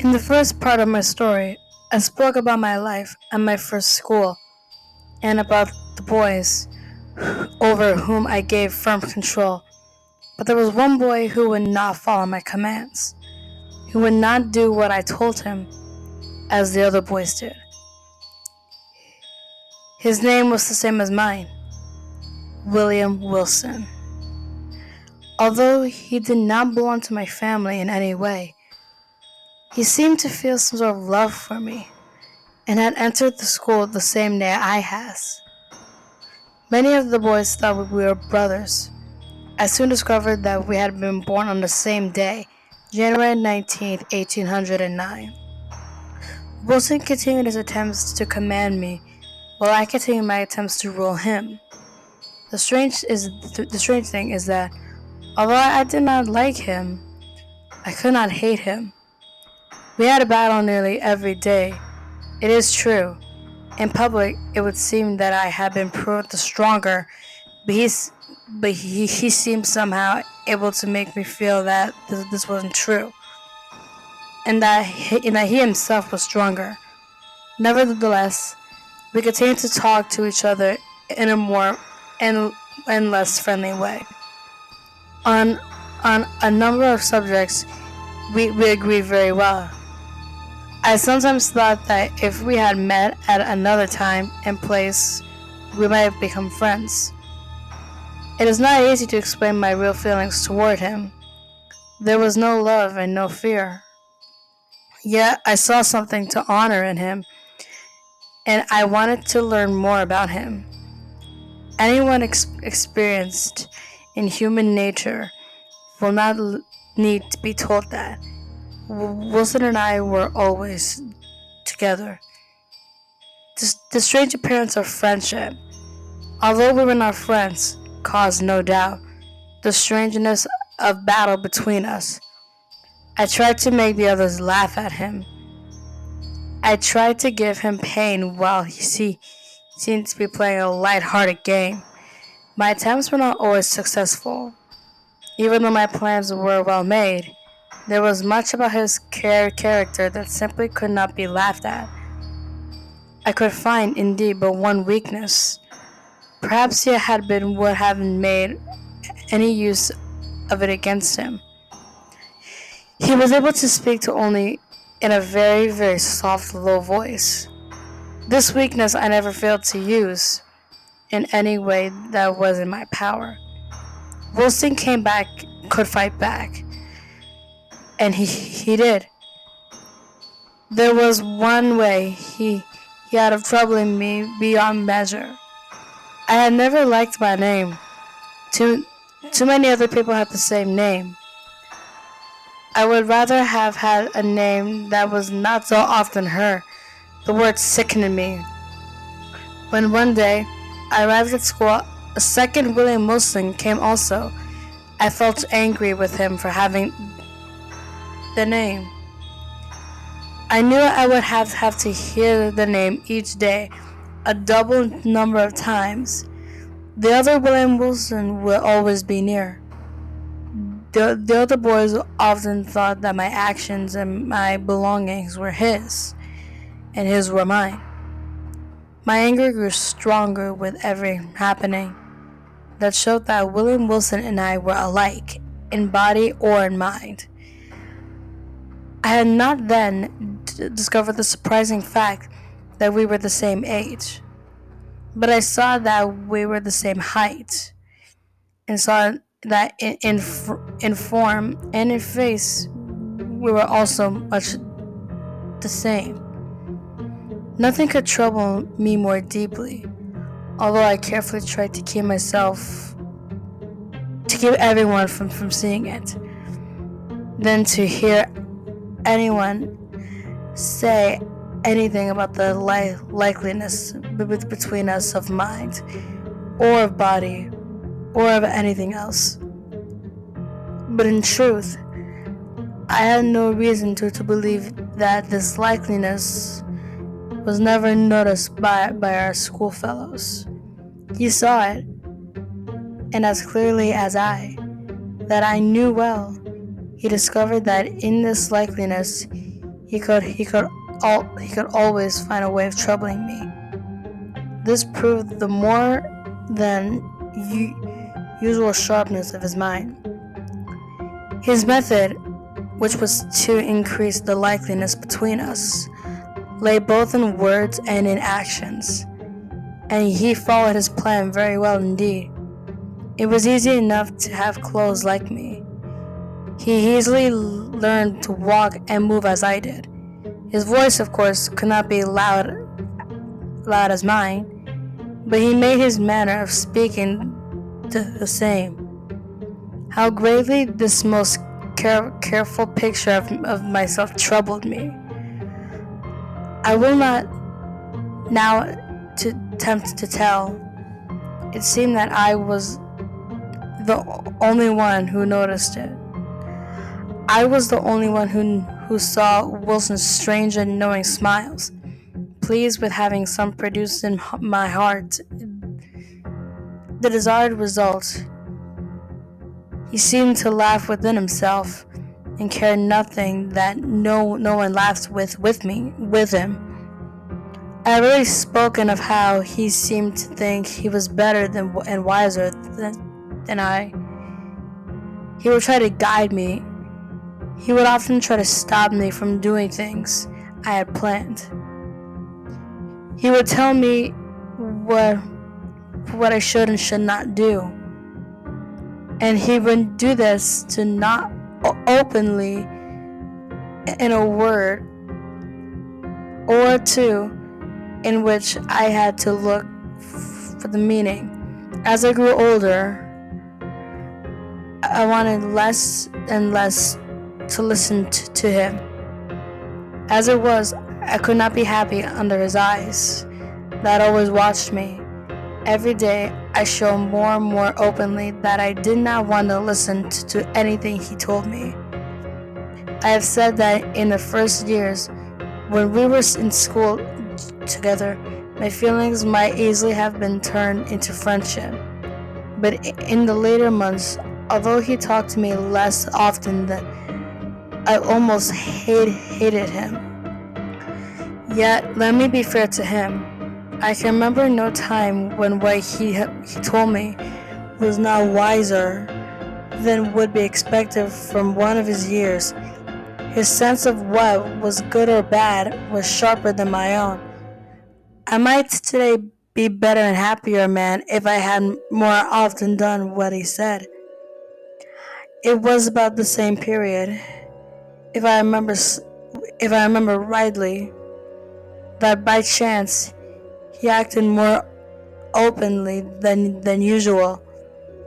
In the first part of my story, I spoke about my life at my first school and about the boys over whom I gave firm control. But there was one boy who would not follow my commands. He would not do what I told him as the other boys did. His name was the same as mine, William Wilson. Although he did not belong to my family in any way, he seemed to feel some sort of love for me and had entered the school the same day I has. Many of the boys thought we were brothers. I soon discovered that we had been born on the same day, January 19th, 1809. Wilson continued his attempts to command me, while I continued my attempts to rule him. The strange thing is that, although I did not like him, I could not hate him. We had a battle nearly every day. It is true. In public, it would seem that I had been proved the stronger, but he seemed somehow able to make me feel that this wasn't true, and that he himself was stronger. Nevertheless, we continued to talk to each other in a more and less friendly way. On a number of subjects, we agreed very well. I sometimes thought that if we had met at another time and place, we might have become friends. It is not easy to explain my real feelings toward him. There was no love and no fear. Yet I saw something to honor in him, and I wanted to learn more about him. Anyone experienced in human nature will not need to be told that. Wilson and I were always together. The strange appearance of friendship, although we were not friends, caused no doubt the strangeness of battle between us. I tried to make the others laugh at him. I tried to give him pain while he seemed to be playing a light-hearted game. My attempts were not always successful. Even though my plans were well made, there was much about his character that simply could not be laughed at. I could find, indeed, but one weakness. Perhaps it would have made any use of it against him. He was able to speak to only in a very, very soft, low voice. This weakness I never failed to use in any way that was in my power. Wilson could fight back, and he did. There was one way he had of troubling me beyond measure. I had never liked my name. Too many other people had the same name. I would rather have had a name that was not so often heard. The word sickened me. When one day I arrived at school, a second William Wilson came also. I felt angry with him for having the name. I knew I would have to hear the name each day, a double number of times. The other William Wilson will always be near. The other boys often thought that my actions and my belongings were his, and his were mine. My anger grew stronger with every happening that showed that William Wilson and I were alike, in body or in mind. I had not then discovered the surprising fact that we were the same age, but I saw that we were the same height, and saw that in form and in face we were also much the same. Nothing could trouble me more deeply, although I carefully tried to keep everyone from seeing it, than to hear anyone say anything about the likeliness between us of mind, or of body, or of anything else. But in truth, I had no reason to believe that this likeliness was never noticed by our schoolfellows. He saw it, and as clearly as that I knew well, he discovered that in this likeliness he could always find a way of troubling me. This proved the more than usual sharpness of his mind. His method, which was to increase the likeliness between us, lay both in words and in actions, and he followed his plan very well indeed. It was easy enough to have clothes like me. He easily learned to walk and move as I did. His voice, of course, could not be loud as mine, but he made his manner of speaking the same. How greatly this most careful picture of myself troubled me. I will not now attempt to tell. It seemed that I was the only one who noticed it. I was the only one who saw Wilson's strange and knowing smiles, pleased with having some produced in my heart the desired result. He seemed to laugh within himself and cared nothing that no one laughed with him. I have already spoken of how he seemed to think he was better and wiser than I. He would try to guide me. He would often try to stop me from doing things I had planned. He would tell me what I should and should not do. And he would do this to not openly, in a word or two, in which I had to look for the meaning. As I grew older, I wanted less and less to listen to him. As it was, I could not be happy under his eyes that always watched me. Every day, I showed more and more openly that I did not want to listen to anything he told me. I have said that in the first years, when we were in school together, my feelings might easily have been turned into friendship. But in the later months, although he talked to me less often than I almost hated him. Yet, let me be fair to him. I can remember no time when what he told me was not wiser than would be expected from one of his years. His sense of what was good or bad was sharper than my own. I might today be better and happier man if I had more often done what he said. It was about the same period, if I remember rightly, that by chance he acted more openly than usual,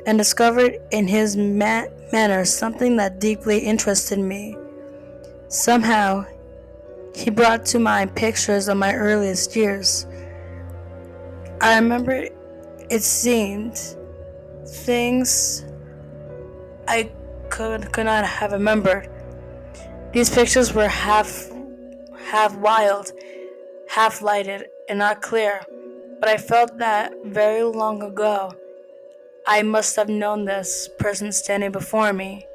and discovered in his manner something that deeply interested me. Somehow, he brought to mind pictures of my earliest years. I remember it seemed things I could not have remembered. These pictures were half wild, half lighted, and not clear, but I felt that very long ago I must have known this person standing before me.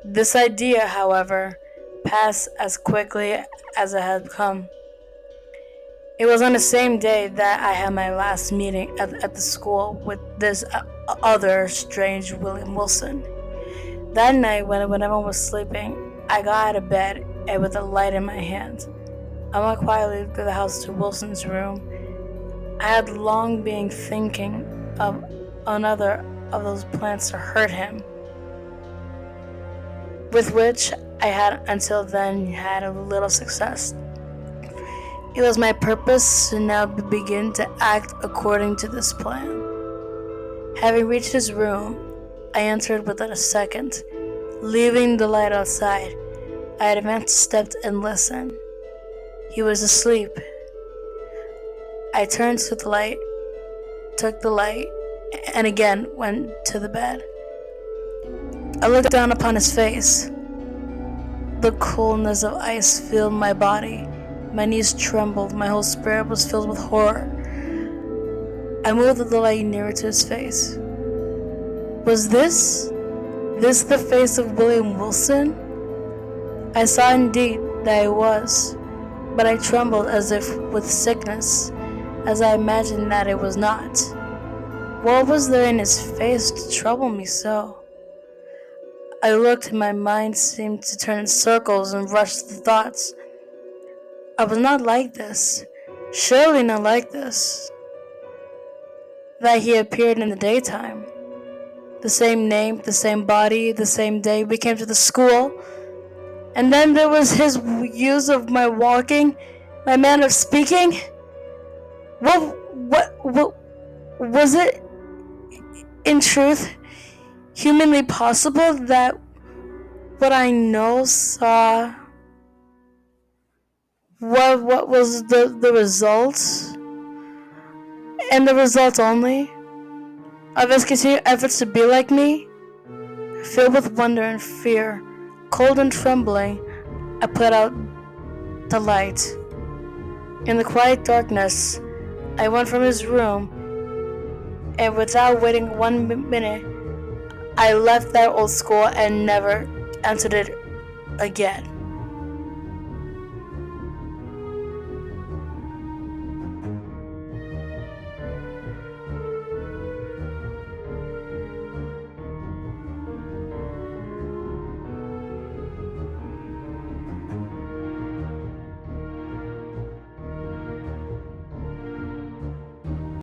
This idea, however, passed as quickly as it had come. It was on the same day that I had my last meeting at the school with this other strange William Wilson. That night, when everyone was sleeping, I got out of bed and with a light in my hand, I went quietly through the house to Wilson's room. I had long been thinking of another of those plans to hurt him, with which I had until then had a little success. It was my purpose to now begin to act according to this plan. Having reached his room, I entered within a second. Leaving the light outside, I advanced, stepped, and listened. He was asleep. I turned to the light, took the light, and again went to the bed. I looked down upon his face. The coldness of ice filled my body. My knees trembled. My whole spirit was filled with horror. I moved the light nearer to his face. Was this the face of William Wilson? I saw indeed that it was, but I trembled as if with sickness, as I imagined that it was not. What was there in his face to trouble me so? I looked and my mind seemed to turn in circles and rush the thoughts. I was not like this, surely not like this. That he appeared in the daytime. The same name, the same body, the same day we came to the school. And then there was his use of my walking, my manner of speaking. What was it in truth humanly possible that what I know saw what was the result, and the result only, of his continued efforts to be like me? Filled with wonder and fear, cold and trembling, I put out the light. In the quiet darkness, I went from his room, and without waiting 1 minute, I left that old school and never entered it again.